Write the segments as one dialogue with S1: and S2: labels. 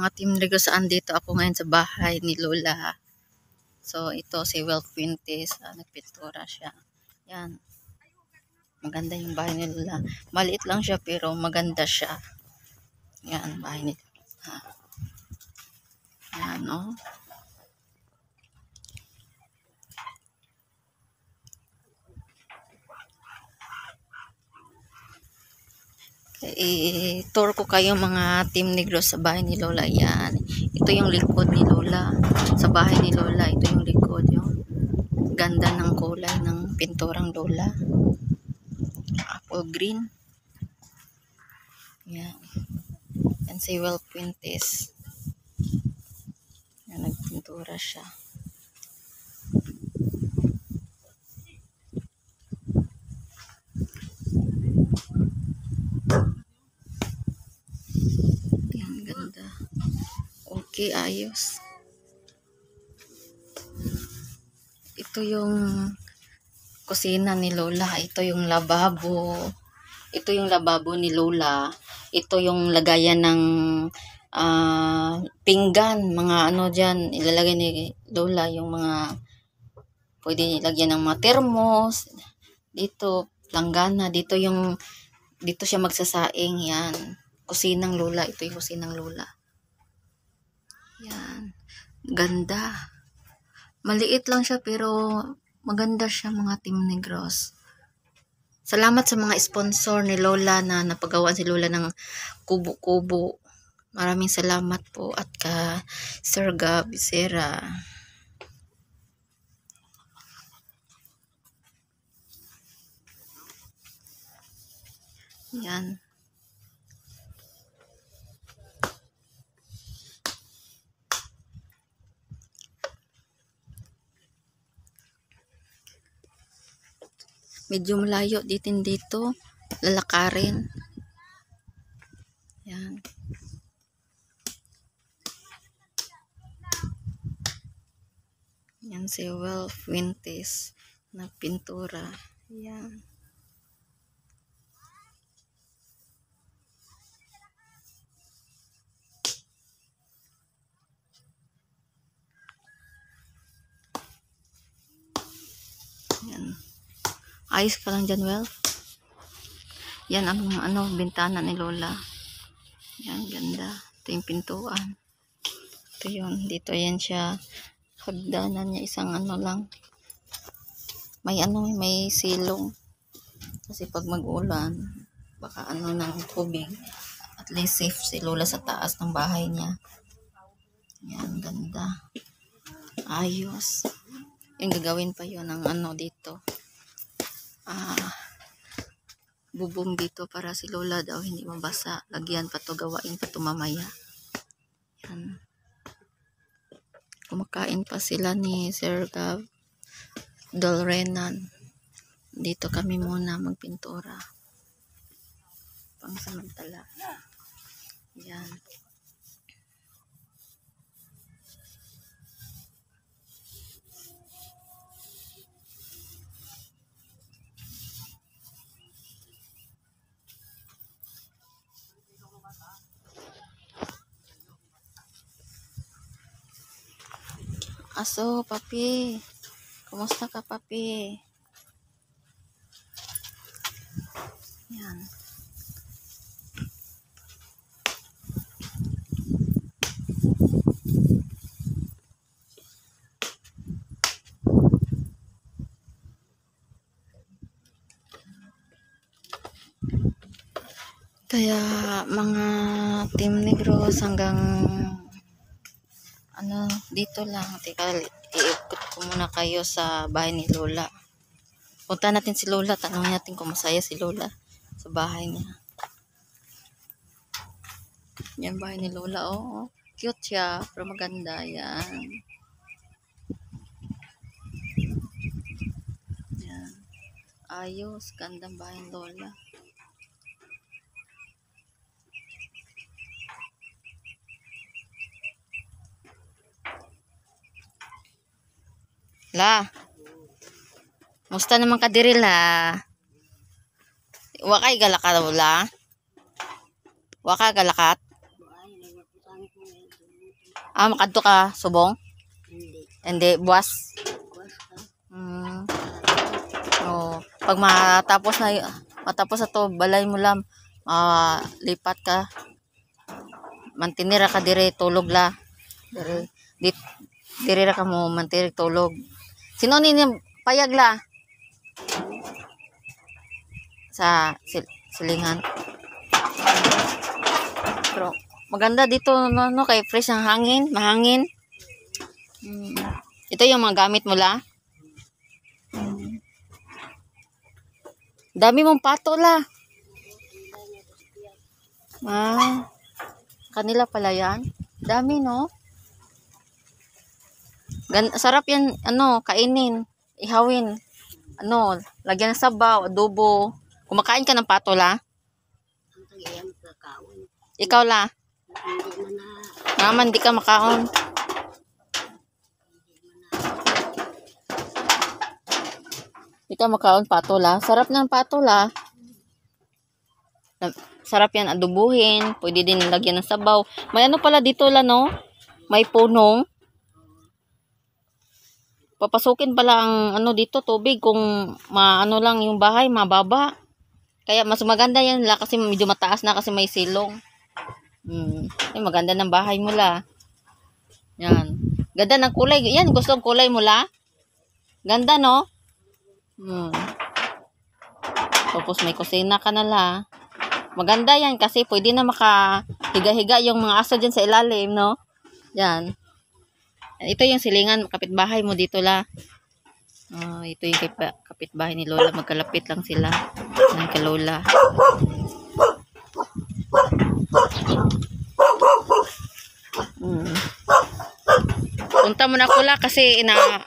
S1: Mga team Negros, andito ako ngayon sa bahay ni Lola. So, ito si Will Fuentes. Nagpintura siya. Yan. Maganda yung bahay ni Lola. Maliit lang siya pero maganda siya. Yan, bahay ni Lola. Yan, oh. I-tour ko kayo mga team Negros sa bahay ni Lola. Yan. Ito yung likod ni Lola. Sa bahay ni Lola, ito yung likod. Yung ganda ng kulay ng pinturang Lola. Apple green. Yan. Yan si Will Fuentes. Yan, nagpintura siya. Yan, ganda. Okay, ayos. Ito yung kusina ni Lola. Ito yung lababo. Ito yung lababo ni Lola. Ito yung lagayan ng pinggan. Mga ano dyan. Ilalagay ni Lola yung mga pwede nilagyan ng mga termos. Dito, langgana. Dito siya magsasaing. Yan. Kusinang Lola. Ito yung kusinang Lola. Yan. Ganda. Maliit lang siya pero maganda siya mga team Negros. Salamat sa mga sponsor ni Lola na napagawa si Lola ng kubo-kubo. Maraming salamat po at ka Sir Gab Sera. Yan. Medyo malayo dito lalakarin. Yan. Yan si Will Fuentes na pintura. Yan. Yan. Ayos ka lang dyan, Will. Yan ang bintana ni Lola. Yan, ganda. Ito yung pintuan. Ito yun. Dito yan siya. Hagdanan niya isang lang. May silong. Kasi pag mag-ulan, baka ng tubig. At least safe si Lola sa taas ng bahay niya. Yan, ganda. Ayos. Yung gagawin pa yun ng dito. Bubong dito para si Lola daw hindi mabasa. Lagyan pa to, gawain pa to mamaya. Yan. Kumakain pa sila ni Sir Gab Dolrenan. Dito kami muna magpintura. Pangsamantala. Yan. Aso, papi. Kumusta ka, papi? Yan. Kaya mga team Negros hanggang dito lang. Teka, iikot ko muna kayo sa bahay ni Lola. Punta natin si Lola. Tanongin natin kung masaya si Lola sa bahay niya. Yan bahay ni Lola. Oh, cute siya. Pero maganda. Yan. Yan. Ayos. Gandang bahay ni Lola. La. Musta naman ka diri la? Wakay galaka la? Waka galakat? Makadto ka subong?
S2: Hindi.
S1: Hindi, buwas.
S2: Kuwas ka.
S1: Oh, pag matapos na to, balay mo lang, lipat ka. Mantinira ka dire, tulog la. Dire ra ka mo mantirig tulog. Sino ni payag la? Sa silingan. Pero maganda dito no kay fresh ang hangin, mahangin. Ito yung mga gamit mo la. Dami mong pato la. Kanila pala yan. Dami no. Sarap yan kainin, ihawin. Lagyan ng sabaw, adobo. Kumakain ka ng pato la?
S2: Ang tagayang kakaon.
S1: Ikaw la?
S2: Hindi man na.
S1: Naman di ka makaon. Di ka makaon pato la. Sarap ng pato la. Sarap yan adobuhin. Pwede din lagyan ng sabaw. May pala dito la no? May punong. Papasukin pala ang dito tubig kung lang yung bahay mababa. Kaya mas maganda yan la kasi medyo mataas na kasi may silong. Maganda ng bahay mo la. Yan. Ganda ng kulay. Yan gusto ng kulay mo la. Ganda no? Tapos may kusina ka na la. Maganda yan kasi pwede na makahiga-higa yung mga aso dyan sa ilalim no? Yan. Ito yung silingan, kapitbahay mo dito la. Ito yung kapitbahay ni Lola. Magkalapit lang sila. Yan ka Lola. Punta mo na kula kasi nagalit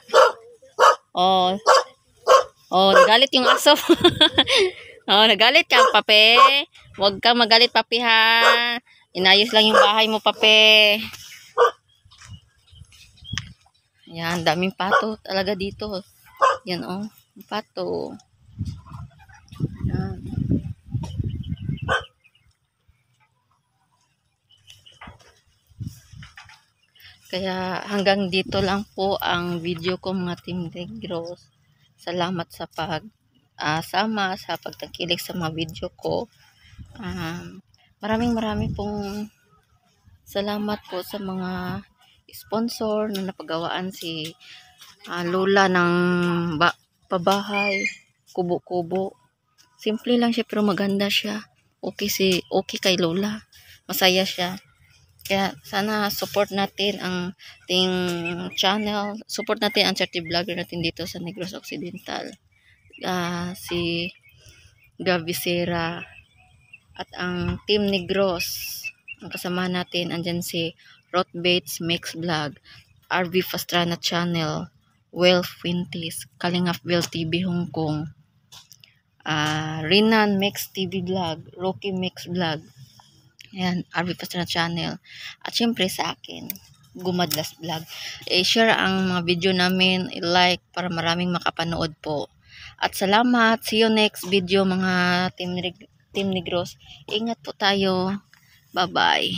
S1: yung aso. Nagalit ka, pape. Huwag kang magalit, papi ha. Inayos lang yung bahay mo, pape. Yan, daming pato talaga dito. Yan pato. Yan. Kaya hanggang dito lang po ang video ko mga Team Negros. Salamat sa sama sa pagtangkilik sa mga video ko. Maraming pong salamat po sa mga sponsor na napagawaan si Lola ng pabahay, kubo-kubo. Simple lang siya pero maganda siya. Okay kay Lola. Masaya siya. Kaya sana support natin ang ting channel. Support natin ang charity vlogger natin dito sa Negros Occidental. Si Gabi Sera at ang Team Negros. Ang kasama natin andyan si Rotbates Mix Vlog, RV Pastrana Channel, Well Fuentes, Kalingap Bell TV Hong Kong, Rinan Mix TV Vlog, Rocky Mix Vlog. Ayan, RV Pastrana Channel. At syempre sa akin, Gumadlas Vlog. I-share ang mga video namin, i-like para maraming makapanood po. At salamat. See you next video mga Team Negros. Ingat po tayo. Bye-bye.